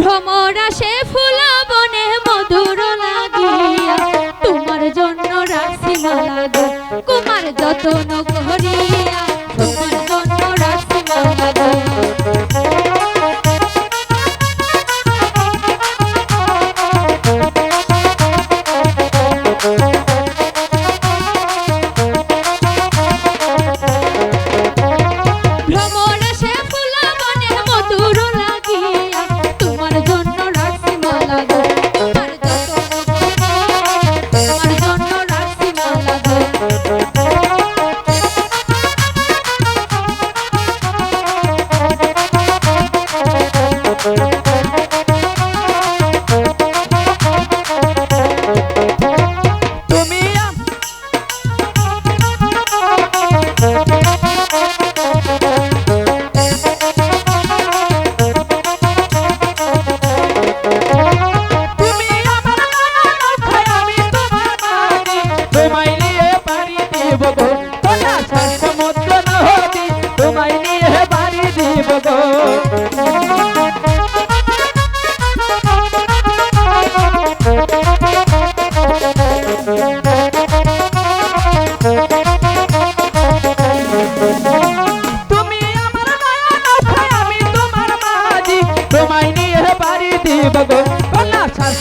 ভ্রমরা সে ফুল বনে মধুর লাগিয়া তোমার জন্য রাখছি মালা গো কুমার যতন করিয়া তোমার জন্য রাখছি মালা গো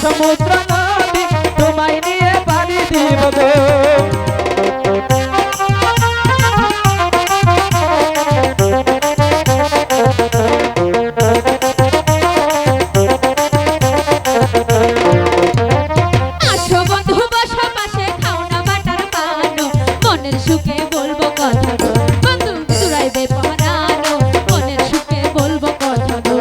সমুদ্র নদী তোমায় নিয়ে পানি দিব গো আসো বন্ধু বসো পাশে খাও না বাটার পান মনের সুখে বলবো কথা গো বন্ধু চুরাইবে পরানো মনের সুখে বলবো কথা গো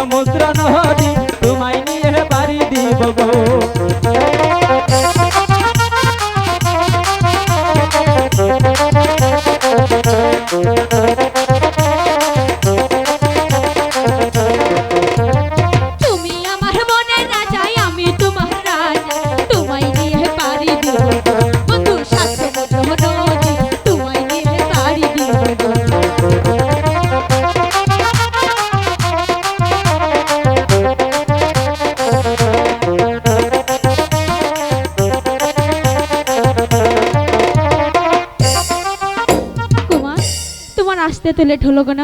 সমুদ্র নদী তোমায় নিয়ে পাড়ি দিব গো তুমি আমার মনে রাজা আমি তোমার রাজা তোমায় নিয়ে পাড়ি দিব বন্ধু সাত সমুদ্র নদী তোমায় নিয়ে পাড়ি দিব আসতে তো লেট হলো কেন?